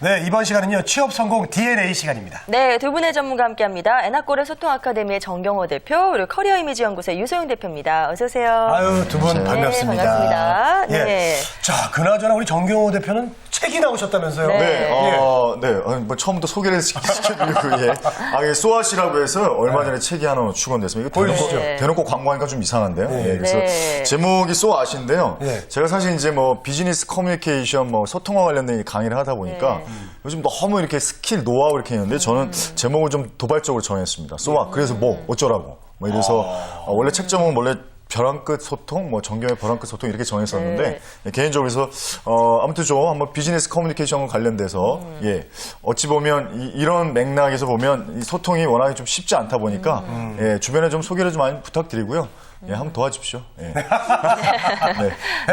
네, 이번 시간은요, 취업 성공 DNA 시간입니다. 네, 두 분의 전문가 함께합니다. 에나꼴의 소통 아카데미의 정경호 대표, 그리고 커리어 이미지 연구소의 유소영 대표입니다. 어서 오세요. 아유, 두 분 반갑습니다. 네, 반갑습니다. 예. 네. 자, 그나저나 우리 정경호 대표는 책이 나오셨다면서요? 네. 뭐 처음부터 소개를 시켜드리고, 예. 이 소아씨라고 해서 얼마 전에 책이 하나 출간됐습니다. 이거 보여주시죠. 대놓고 광고하니까 좀 이상한데요. 예, 그래서 네. 제목이 소아씨인데요. 네. 제가 사실 이제 뭐 비즈니스 커뮤니케이션, 뭐 소통과 관련된 강의를 하다 보니까 요즘 너무 이렇게 스킬, 노하우 이렇게 있는데 저는 제목을 좀 도발적으로 정했습니다. 소아, 그래서 뭐, 어쩌라고. 뭐 이래서 원래 책 제목은 원래 벼랑 끝 소통, 뭐 정경의 벼랑 끝 소통 이렇게 정했었는데 개인적으로 해서 아무튼 좀 한번 비즈니스 커뮤니케이션 관련돼서 예 어찌 보면 이런 맥락에서 보면 이 소통이 워낙에 좀 쉽지 않다 보니까 예 주변에 좀 소개를 좀 많이 부탁드리고요. 예, 한번 도와주십시오. 예.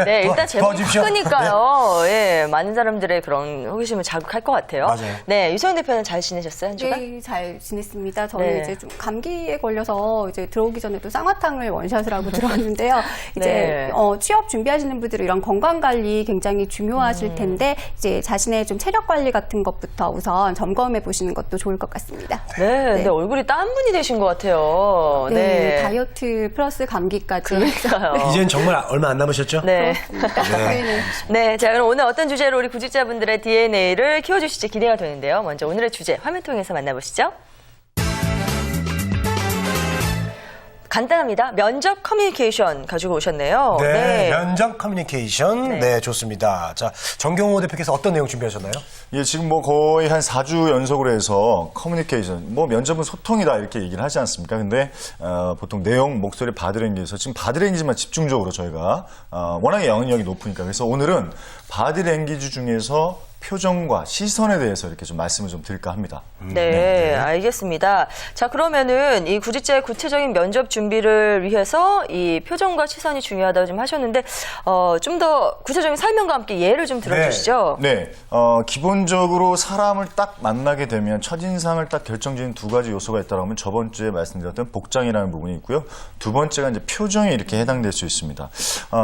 네, 일단 제목이 도와주십시오. 크니까요. 예, 많은 사람들의 그런 호기심을 자극할 것 같아요. 맞아요. 네, 유소영 대표는 잘 지내셨어요, 한 주간? 네, 잘 지냈습니다. 저는 네. 이제 좀 감기에 걸려서 이제 들어오기 전에도 쌍화탕을 원샷을 하고 들어왔는데요. 이제 네. 취업 준비하시는 분들은 이런 건강 관리 굉장히 중요하실 텐데 이제 자신의 좀 체력 관리 같은 것부터 우선 점검해 보시는 것도 좋을 것 같습니다. 네, 근데 얼굴이 딴 분이 되신 것 같아요. 네, 다이어트 플러스 감기까지. 그러니까요. 이젠 정말 얼마 안 남으셨죠? 네. 네. 네, 자, 그럼 오늘 어떤 주제로 우리 구직자분들의 DNA를 키워주실지 기대가 되는데요. 먼저 오늘의 주제 화면 통해서 만나보시죠. 간단합니다. 면접 커뮤니케이션 가지고 오셨네요. 네, 면접 커뮤니케이션. 네. 네, 좋습니다. 자, 정경호 대표께서 어떤 내용 준비하셨나요? 예, 지금 뭐 거의 한 4주 연속으로 해서 커뮤니케이션, 뭐 면접은 소통이다 이렇게 얘기를 하지 않습니까? 근데 보통 내용, 목소리, 바디랭귀지에서 지금 바디랭귀지만 집중적으로 저희가 워낙에 영향력이 높으니까 그래서 오늘은 바디랭귀지 중에서 표정과 시선에 대해서 이렇게 좀 말씀을 좀 드릴까 합니다. 네, 알겠습니다. 자, 그러면은 이 구직자의 구체적인 면접 준비를 위해서 이 표정과 시선이 중요하다고 좀 하셨는데, 좀 더 구체적인 설명과 함께 예를 좀 들어주시죠. 네, 기본적으로 사람을 딱 만나게 되면 첫인상을 딱 결정짓는 두 가지 요소가 있다고 하면 저번 주에 말씀드렸던 복장이라는 부분이 있고요. 두 번째가 이제 표정에 이렇게 해당될 수 있습니다.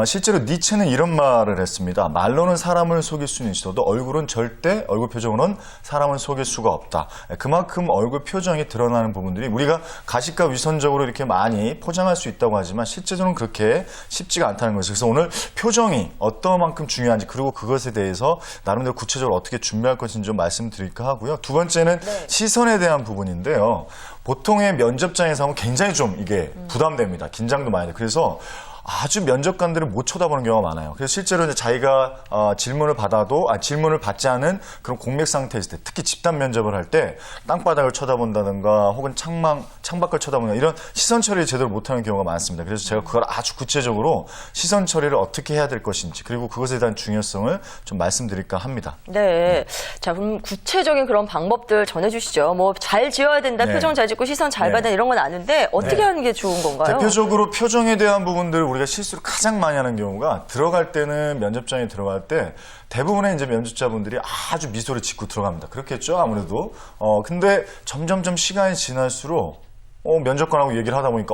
실제로 니체는 이런 말을 했습니다. 말로는 사람을 속일 수는 있어도 얼굴은 절대 얼굴 표정으로는 사람을 속일 수가 없다. 그만큼 얼굴 표정이 드러나는 부분들이 우리가 가식과 위선적으로 이렇게 많이 포장할 수 있다고 하지만 실제로는 그렇게 쉽지가 않다는 거죠. 그래서 오늘 표정이 어떤 만큼 중요한지 그리고 그것에 대해서 나름대로 구체적으로 어떻게 준비할 것인지 좀 말씀드릴까 하고요. 두 번째는 시선에 대한 부분인데요. 보통의 면접장에서 하면 굉장히 좀 이게 부담됩니다. 긴장도 많이 돼요. 그래서 아주 면접관들을 못 쳐다보는 경우가 많아요. 그래서 실제로 이제 자기가 질문을 받아도 질문을 받지 않은 그런 공백 상태에 있을 때, 특히 집단 면접을 할 때 땅바닥을 쳐다본다든가 혹은 창밖을 쳐다본다 이런 시선 처리를 제대로 못하는 경우가 많습니다. 그래서 제가 그걸 아주 구체적으로 시선 처리를 어떻게 해야 될 것인지 그리고 그것에 대한 중요성을 좀 말씀드릴까 합니다. 네. 자, 그럼 구체적인 그런 방법들 전해주시죠. 뭐 잘 지어야 된다, 네. 표정 잘 짓고 시선 잘 네. 봐야 된다 이런 건 아는데 어떻게 하는 게 좋은 건가요? 대표적으로 표정에 대한 부분들을 우리가 실수를 가장 많이 하는 경우가 들어갈 때는 면접장에 들어갈 때 대부분의 이제 면접자분들이 아주 미소를 짓고 들어갑니다. 그렇겠죠, 아무래도. 근데 점점점 시간이 지날수록 면접관하고 얘기를 하다 보니까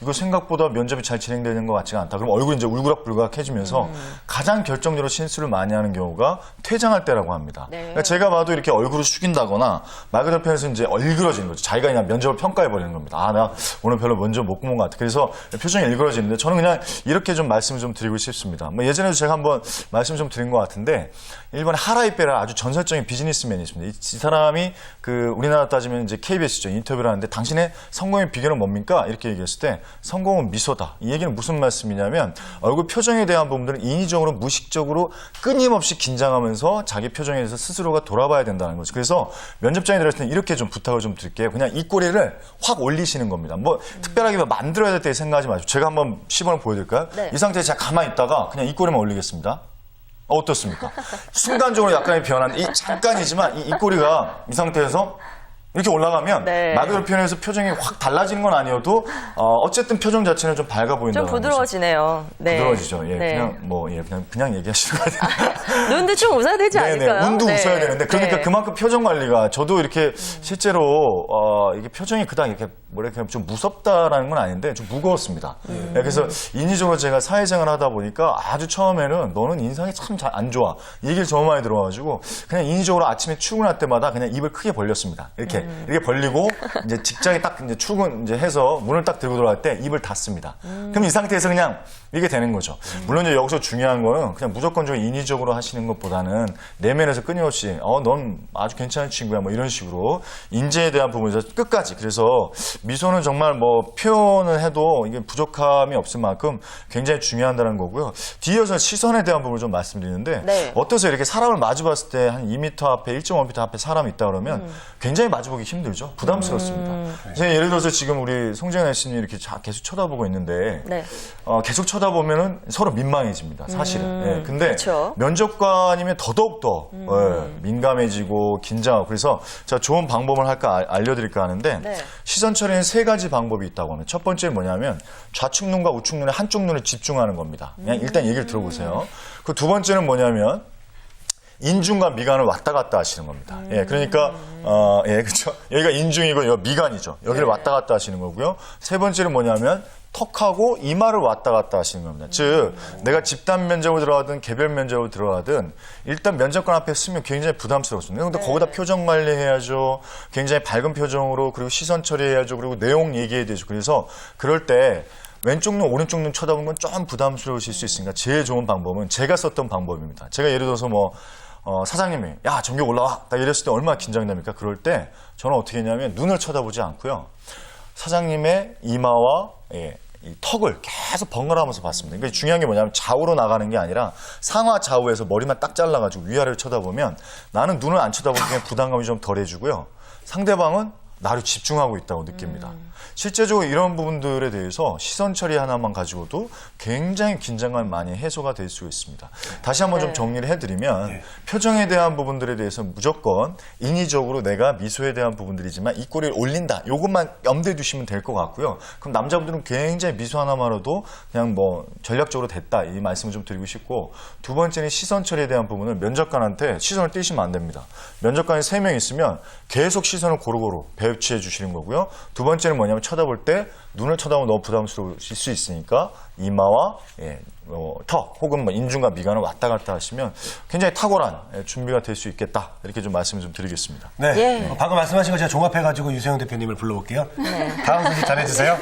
이거 생각보다 면접이 잘 진행되는 것 같지가 않다. 그럼 얼굴이 이제 울그락불그락해지면서 가장 결정적으로 실수를 많이 하는 경우가 퇴장할 때라고 합니다. 네. 그러니까 제가 봐도 이렇게 얼굴을 숙인다거나 말 그대로 표현해서 이제 일그러지는 거죠. 자기가 그냥 면접을 평가해 버리는 겁니다. 나 오늘 별로 면접 못 본 것 같아. 그래서 표정이 일그러지는데 저는 그냥 이렇게 좀 말씀을 좀 드리고 싶습니다. 뭐 예전에도 제가 한번 말씀 좀 드린 것 같은데 일본의 하라이페라 아주 전설적인 비즈니스맨이 있습니다. 이 사람이 우리나라 따지면 이제 KBS죠. 인터뷰를 하는데 당신의 성공의 비결은 뭡니까? 이렇게 얘기했을 때 성공은 미소다. 이 얘기는 무슨 말씀이냐면 얼굴 표정에 대한 부분들은 인위적으로 무의식적으로 끊임없이 긴장하면서 자기 표정에 대해서 스스로가 돌아봐야 된다는 거죠. 그래서 면접장에 들어갈 때는 이렇게 좀 부탁을 좀 드릴게요. 그냥 입꼬리를 확 올리시는 겁니다. 뭐 특별하게 만들어야 될 때 생각하지 마시고 제가 한번 시범을 보여드릴까요? 네. 이 상태에서 제가 가만히 있다가 그냥 입꼬리만 올리겠습니다. 어떻습니까? 순간적으로 약간의 변화인데 잠깐이지만 이 입꼬리가 이 상태에서 이렇게 올라가면 네. 말 그대로 표현해서 표정이 확 달라지는 건 아니어도 어쨌든 표정 자체는 좀 밝아 보인다. 좀 부드러워지네요. 네. 부드러워지죠. 예, 네. 그냥 뭐 예, 그냥 얘기하시는 것 같아요. 눈도 좀 웃어야 되지 않을까요? 눈도 네. 웃어야 되는데 그러니까 네. 그만큼 표정 관리가 저도 이렇게 실제로 이게 표정이 그닥 이렇게 뭐랄까 좀 무섭다라는 건 아닌데 좀 무거웠습니다. 예, 그래서 인위적으로 제가 사회생활 하다 보니까 아주 처음에는 너는 인상이 참 잘 안 좋아 이 얘기를 너무 많이 들어가지고 그냥 인위적으로 아침에 출근할 때마다 그냥 입을 크게 벌렸습니다. 이렇게 벌리고 이제 직장에 딱 이제 출근 이제 해서 문을 딱 들고 들어갈 때 입을 닫습니다. 그럼 이 상태에서 그냥 이게 되는 거죠. 물론 이제 여기서 중요한 거는 그냥 무조건적으로 인위적으로 하시는 것보다는 내면에서 끊임없이 넌 아주 괜찮은 친구야 뭐 이런 식으로 인재에 대한 부분에서 끝까지 그래서 미소는 정말 뭐 표현을 해도 이게 부족함이 없을 만큼 굉장히 중요하다는 거고요. 뒤이어서 시선에 대한 부분을 좀 말씀드리는데 네. 어떠세요? 이렇게 사람을 마주 봤을 때 한 2m 앞에 1.5m 앞에 사람이 있다 그러면 굉장히 마주보기 힘들죠. 부담스럽습니다. 그래서 예를 들어서 지금 우리 송재현 씨님 이렇게 계속 쳐다보고 있는데 네. 계속 쳐다보면은 서로 민망해집니다. 사실은. 예, 근데 그렇죠. 면접관이면 더더욱더 민감해지고 긴장하고 그래서 제가 좋은 방법을 알려드릴까 하는데 네. 시선 처리는 3가지 방법이 있다고 합니다. 첫 번째는 뭐냐면 좌측 눈과 우측 눈에 한쪽 눈을 집중하는 겁니다. 그냥 일단 얘기를 들어보세요. 그 두 번째는 뭐냐면 인중과 미간을 왔다 갔다 하시는 겁니다. 예, 그러니까 그렇죠. 여기가 인중이고 여기가 미간이죠. 여기를 왔다 갔다 하시는 거고요. 세 번째는 뭐냐면 턱하고 이마를 왔다 갔다 하시는 겁니다. 즉 내가 집단 면접으로 들어가든 개별 면접으로 들어가든 일단 면접관 앞에 쓰면 굉장히 부담스럽습니다. 근데 거기다 표정 관리해야죠. 굉장히 밝은 표정으로 그리고 시선 처리해야죠. 그리고 내용 얘기해야 되죠. 그래서 그럴 때 왼쪽 눈, 오른쪽 눈 쳐다보는 건 좀 부담스러우실 수 있으니까 제일 좋은 방법은 제가 썼던 방법입니다. 제가 예를 들어서 사장님이 야 전격 올라와 딱 이랬을 때 얼마나 긴장됩니까? 그럴 때 저는 어떻게 했냐면 눈을 쳐다보지 않고요. 사장님의 이마와 이 턱을 계속 번갈아가면서 봤습니다. 그러니까 중요한 게 뭐냐면 좌우로 나가는 게 아니라 상하 좌우에서 머리만 딱 잘라가지고 위아래를 쳐다보면 나는 눈을 안 쳐다보면 그냥 부담감이 좀 덜해지고요. 상대방은 나를 집중하고 있다고 느낍니다. 실제적으로 이런 부분들에 대해서 시선 처리 하나만 가지고도 굉장히 긴장감이 많이 해소가 될 수 있습니다. 다시 한번 좀 정리를 해드리면 표정에 대한 부분들에 대해서 무조건 인위적으로 내가 미소에 대한 부분들이지만 입꼬리를 올린다. 이것만 염두에 두시면 될 것 같고요. 그럼 남자분들은 굉장히 미소 하나만으로도 그냥 뭐 전략적으로 됐다. 이 말씀을 좀 드리고 싶고 두 번째는 시선 처리에 대한 부분을 면접관한테 시선을 떼시면 안 됩니다. 면접관이 3명 있으면 계속 시선을 고루고루 배치해 주시는 거고요. 두 번째는 뭐냐면 쳐다볼 때 눈을 쳐다보면 너무 부담스러우실 수 있으니까 이마와 턱 혹은 뭐 인중과 미간을 왔다 갔다 하시면 굉장히 탁월한 준비가 될 수 있겠다. 이렇게 좀 말씀을 좀 드리겠습니다. 네. 예. 방금 말씀하신 거 제가 종합해가지고 유세영 대표님을 불러볼게요. 다음 소식 전해주세요.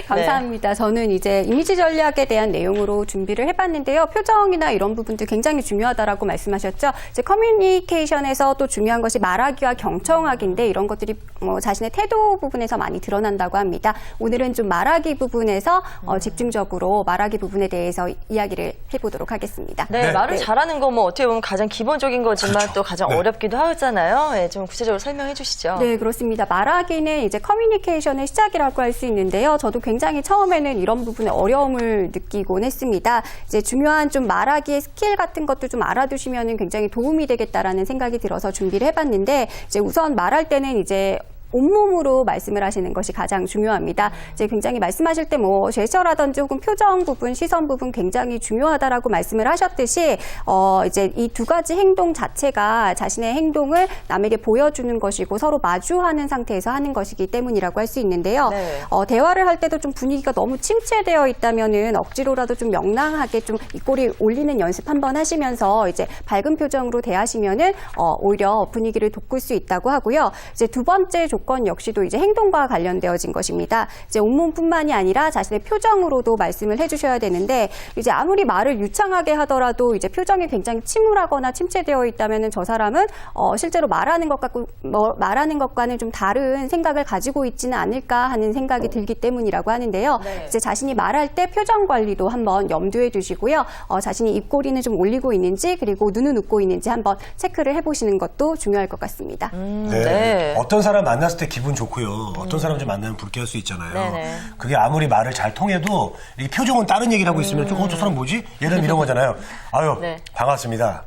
감사합니다. 저는 이제 이미지 전략에 대한 내용으로 준비를 해봤는데요. 표정이나 이런 부분들 굉장히 중요하다라고 말씀하셨죠. 이제 커뮤니케이션에서 또 중요한 것이 말하기와 경청하기인데 이런 것들이 자신의 태도 부분에서 많이 드러난다고 합니다. 오늘은 좀 말하기 부분에서 집중적으로 말하기 부분에 대해서 이야기를 해보도록 하겠습니다. 네, 말을 잘하는 거 뭐 어떻게 보면 가장 기본적인 거지만 그렇죠. 또 가장 어렵기도 하잖아요. 네, 좀 구체적으로 설명해 주시죠. 네, 그렇습니다. 말하기는 이제 커뮤니케이션의 시작이라고 할 수 있는데요. 저도 굉장히 처음에는 이런 부분에 어려움을 느끼곤 했습니다. 이제 중요한 좀 말하기의 스킬 같은 것도 좀 알아두시면 굉장히 도움이 되겠다라는 생각이 들어서 준비를 해봤는데 이제 우선 말할 때는 이제 온몸으로 말씀을 하시는 것이 가장 중요합니다. 이제 굉장히 말씀하실 때 제스처라든지 혹은 표정 부분, 시선 부분 굉장히 중요하다라고 말씀을 하셨듯이 이제 이 두 가지 행동 자체가 자신의 행동을 남에게 보여주는 것이고 서로 마주하는 상태에서 하는 것이기 때문이라고 할 수 있는데요. 네. 대화를 할 때도 좀 분위기가 너무 침체되어 있다면은 억지로라도 좀 명랑하게 좀 입꼬리 올리는 연습 한번 하시면서 이제 밝은 표정으로 대하시면은 오히려 분위기를 돋굴 수 있다고 하고요. 이제 두 번째 조건 역시도 이제 행동과 관련되어진 것입니다. 이제 온몸뿐만이 아니라 자신의 표정으로도 말씀을 해주셔야 되는데 이제 아무리 말을 유창하게 하더라도 이제 표정이 굉장히 침울하거나 침체되어 있다면은 저 사람은 실제로 말하는 것과는 좀 다른 생각을 가지고 있지는 않을까 하는 생각이 들기 때문이라고 하는데요. 네. 이제 자신이 말할 때 표정 관리도 한번 염두에 두시고요. 자신이 입꼬리는 좀 올리고 있는지 그리고 눈은 웃고 있는지 한번 체크를 해보시는 것도 중요할 것 같습니다. 네. 어떤 사람 만났을 때 기분 좋고요. 어떤 사람 좀 만나면 불쾌할 수 있잖아요. 네네. 그게 아무리 말을 잘 통해도 이 표정은 다른 얘기를 하고 있으면 저 사람 뭐지? 예를 들면 이런 거잖아요. 아유, 네. 반갑습니다.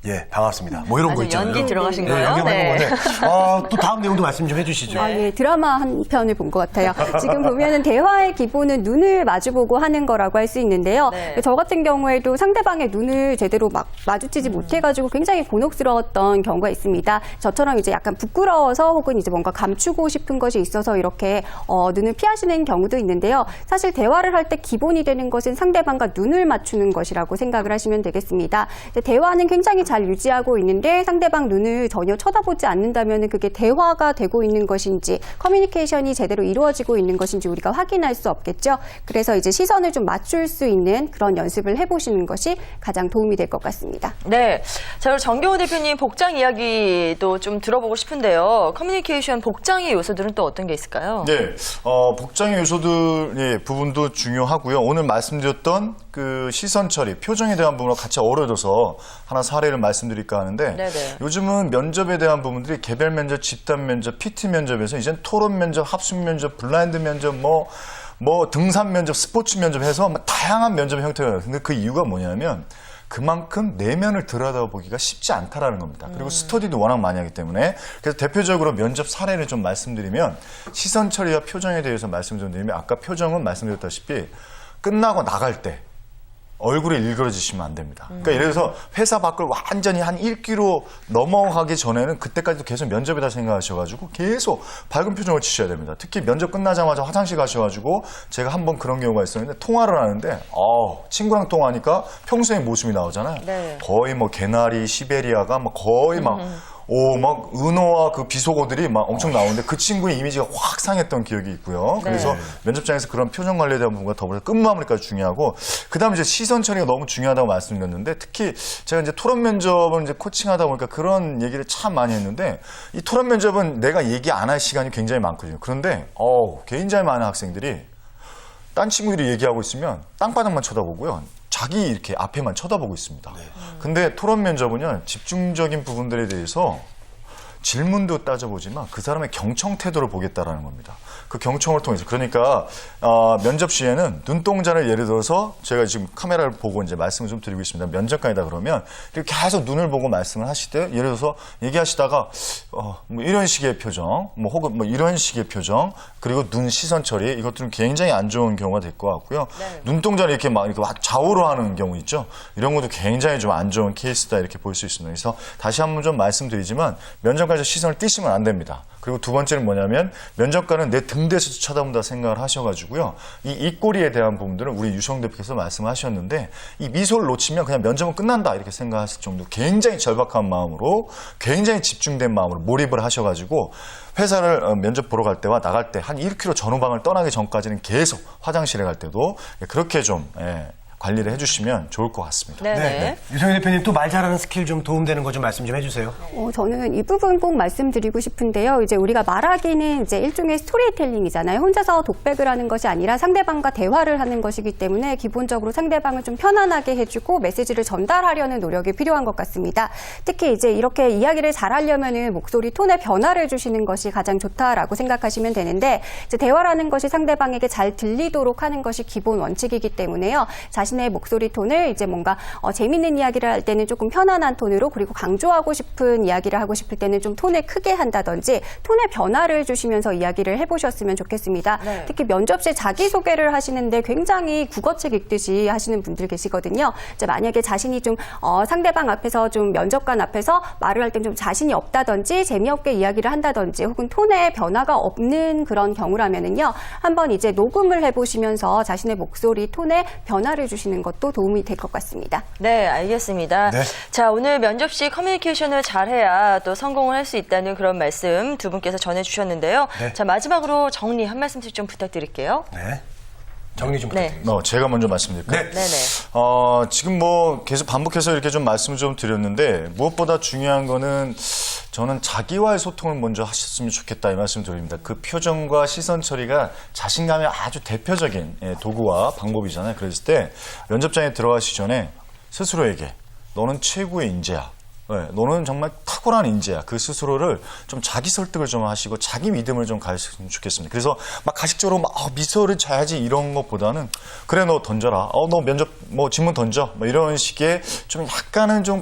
예, 반갑습니다. 뭐 이런 거 아주 있잖아요. 연기 들어가신 네, 거예요? 연기 네. 하는 건데. 또 다음 내용도 말씀 좀 해주시죠. 예, 드라마 한 편을 본 것 같아요. 지금 보면은 대화의 기본은 눈을 마주보고 하는 거라고 할 수 있는데요. 네. 저 같은 경우에도 상대방의 눈을 제대로 막 마주치지 못해가지고 굉장히 곤혹스러웠던 경우가 있습니다. 저처럼 이제 약간 부끄러워서 혹은 이제 뭔가 감추고 싶은 것이 있어서 이렇게 눈을 피하시는 경우도 있는데요. 사실 대화를 할 때 기본이 되는 것은 상대방과 눈을 맞추는 것이라고 생각을 하시면 되겠습니다. 이제 대화는 굉장히 잘 유지하고 있는데 상대방 눈을 전혀 쳐다보지 않는다면 그게 대화가 되고 있는 것인지 커뮤니케이션이 제대로 이루어지고 있는 것인지 우리가 확인할 수 없겠죠. 그래서 이제 시선을 좀 맞출 수 있는 그런 연습을 해보시는 것이 가장 도움이 될 것 같습니다. 네. 자, 그리고 정경호 대표님 복장 이야기도 좀 들어보고 싶은데요. 커뮤니케이션 복장의 요소들은 또 어떤 게 있을까요? 네, 복장의 요소들 부분도 중요하고요. 오늘 말씀드렸던 그 시선 처리, 표정에 대한 부분과 같이 어우러져서 하나 사례를 말씀드릴까 하는데 네네. 요즘은 면접에 대한 부분들이 개별 면접, 집단 면접, PT 면접에서 이젠 토론 면접, 합숙 면접, 블라인드 면접, 뭐 등산 면접, 스포츠 면접 해서 다양한 면접 형태가 있어요. 근데 그 이유가 뭐냐면 그만큼 내면을 들여다보기가 쉽지 않다라는 겁니다. 그리고 스터디도 워낙 많이 하기 때문에 그래서 대표적으로 면접 사례를 좀 말씀드리면 시선 처리와 표정에 대해서 말씀 좀 드리면 아까 표정은 말씀드렸다시피 끝나고 나갈 때 얼굴이 일그러지시면 안 됩니다. 그러니까 예를 들어서 회사 밖을 완전히 한 1km 넘어가기 전에는 그때까지도 계속 면접에다 생각하셔가지고 계속 밝은 표정을 치셔야 됩니다. 특히 면접 끝나자마자 화장실 가셔가지고 제가 한번 그런 경우가 있었는데 통화를 하는데 친구랑 통화하니까 평소의 모습이 나오잖아요. 네. 거의 뭐 개나리, 시베리아가 막 거의 막 은어와 그 비속어들이 막 엄청 나오는데 그 친구의 이미지가 확 상했던 기억이 있고요. 그래서 면접장에서 그런 표정 관리에 대한 부분과 더불어 끝마무리까지 중요하고, 그 다음에 이제 시선 처리가 너무 중요하다고 말씀드렸는데, 특히 제가 이제 토론 면접을 이제 코칭하다 보니까 그런 얘기를 참 많이 했는데, 이 토론 면접은 내가 얘기 안 할 시간이 굉장히 많거든요. 그런데, 굉장히 많은 학생들이 딴 친구들이 얘기하고 있으면 땅바닥만 쳐다보고요. 자기 이렇게 앞에만 쳐다보고 있습니다. 근데 토론 면접은요, 집중적인 부분들에 대해서 질문도 따져보지만 그 사람의 경청 태도를 보겠다라는 겁니다. 그 경청을 통해서. 그러니까 면접 시에는 눈동자를 예를 들어서 제가 지금 카메라를 보고 이제 말씀을 좀 드리고 있습니다. 면접관이다 그러면 이렇게 계속 눈을 보고 말씀을 하실 때 예를 들어서 얘기하시다가 뭐 이런 식의 표정, 뭐 혹은 뭐 이런 식의 표정, 그리고 눈 시선 처리, 이것들은 굉장히 안 좋은 경우가 될 것 같고요. 네. 눈동자를 이렇게 막 이렇게 좌우로 하는 경우 있죠. 이런 것도 굉장히 좀 안 좋은 케이스다 이렇게 볼 수 있습니다. 그래서 다시 한번 좀 말씀드리지만 면접관에서 시선을 띄시면 안 됩니다. 그리고 두 번째는 뭐냐면 면접관은 내 등대에서 쳐다본다 생각을 하셔가지고요. 이 입꼬리에 대한 부분들은 우리 유성 대표께서 말씀하셨는데 이 미소를 놓치면 그냥 면접은 끝난다 이렇게 생각하실 정도 굉장히 절박한 마음으로 굉장히 집중된 마음으로 몰입을 하셔가지고 회사를 면접 보러 갈 때와 나갈 때 한 1km 전후방을 떠나기 전까지는 계속 화장실에 갈 때도 그렇게 좀 관리를 해주시면 좋을 것 같습니다. 네네. 유성희 대표님 또 말 잘하는 스킬 좀 도움되는 거 좀 말씀 좀 해주세요. 저는 이 부분 꼭 말씀드리고 싶은데요. 이제 우리가 말하기는 이제 일종의 스토리텔링이잖아요. 혼자서 독백을 하는 것이 아니라 상대방과 대화를 하는 것이기 때문에 기본적으로 상대방을 좀 편안하게 해주고 메시지를 전달하려는 노력이 필요한 것 같습니다. 특히 이제 이렇게 이야기를 잘하려면은 목소리 톤에 변화를 주시는 것이 가장 좋다라고 생각하시면 되는데, 이제 대화라는 것이 상대방에게 잘 들리도록 하는 것이 기본 원칙이기 때문에요. 자신의 목소리 톤을 이제 뭔가 재밌는 이야기를 할 때는 조금 편안한 톤으로, 그리고 강조하고 싶은 이야기를 하고 싶을 때는 좀 톤을 크게 한다든지 톤의 변화를 주시면서 이야기를 해보셨으면 좋겠습니다. 네. 특히 면접 시에 자기소개를 하시는데 굉장히 국어책 읽듯이 하시는 분들 계시거든요. 이제 만약에 자신이 좀 상대방 앞에서 좀 면접관 앞에서 말을 할 때 좀 자신이 없다든지 재미없게 이야기를 한다든지 혹은 톤의 변화가 없는 그런 경우라면은요, 한번 이제 녹음을 해보시면서 자신의 목소리 톤에 변화를 주시는 것도 도움이 될 것 같습니다. 네, 알겠습니다. 네. 자, 오늘 면접 시 커뮤니케이션을 잘해야 또 성공을 할 수 있다는 그런 말씀 두 분께서 전해주셨는데요. 네. 자, 마지막으로 정리 한 말씀씩 좀 부탁드릴게요. 네. 정리 좀 네. 부탁드립니다. 제가 먼저 말씀드릴까요? 네. 네네. 지금 뭐 계속 반복해서 이렇게 좀 말씀을 좀 드렸는데 무엇보다 중요한 거는 저는 자기와의 소통을 먼저 하셨으면 좋겠다 이 말씀 드립니다. 그 표정과 시선 처리가 자신감의 아주 대표적인 도구와 방법이잖아요. 그랬을 때 면접장에 들어가시기 전에 스스로에게 너는 최고의 인재야. 너는 정말 탁월한 인재야. 그 스스로를 좀 자기 설득을 좀 하시고 자기 믿음을 좀 가지셨으면 좋겠습니다. 그래서 막 가식적으로 막 미소를 줘야지 이런 것보다는 그래 너 던져라. 너 면접 뭐 질문 던져. 뭐 이런 식의 좀 약간은 좀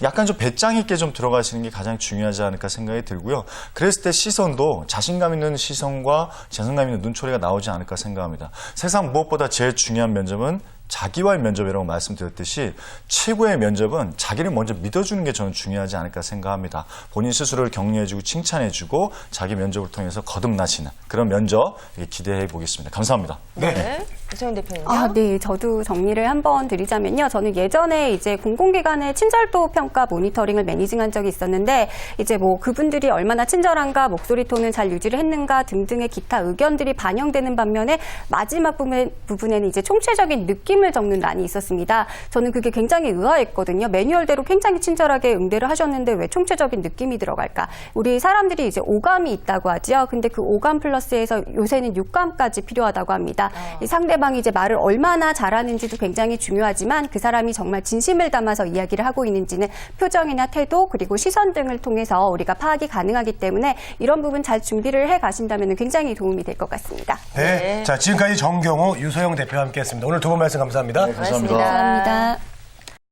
약간 좀 배짱 있게 좀 들어가시는 게 가장 중요하지 않을까 생각이 들고요. 그랬을 때 시선도 자신감 있는 시선과 자신감 있는 눈초리가 나오지 않을까 생각합니다. 세상 무엇보다 제일 중요한 면접은 자기와의 면접이라고 말씀드렸듯이 최고의 면접은 자기를 먼저 믿어주는 게 저는 중요하지 않을까 생각합니다. 본인 스스로를 격려해주고 칭찬해주고 자기 면접을 통해서 거듭나시는 그런 면접 기대해 보겠습니다. 감사합니다. 네. 유세윤 대표님요? 네. 저도 정리를 한번 드리자면요. 저는 예전에 이제 공공기관의 친절도 평가 모니터링을 매니징한 적이 있었는데 이제 뭐 그분들이 얼마나 친절한가, 목소리 톤은 잘 유지를 했는가 등등의 기타 의견들이 반영되는 반면에 마지막 부분에는 이제 총체적인 느낌을 적는 란이 있었습니다. 저는 그게 굉장히 의아했거든요. 매뉴얼대로 굉장히 친절하게 응대를 하셨는데 왜 총체적인 느낌이 들어갈까? 우리 사람들이 이제 오감이 있다고 하죠. 근데 그 오감 플러스에서 요새는 육감까지 필요하다고 합니다. 이 상대방이 이제 말을 얼마나 잘하는지도 굉장히 중요하지만 그 사람이 정말 진심을 담아서 이야기를 하고 있는지는 표정이나 태도 그리고 시선 등을 통해서 우리가 파악이 가능하기 때문에 이런 부분 잘 준비를 해 가신다면 굉장히 도움이 될 것 같습니다. 네. 자, 지금까지 정경호, 유소영 대표와 함께했습니다. 오늘 두 분 말씀 감사합니다. 감사합니다. 감사합니다.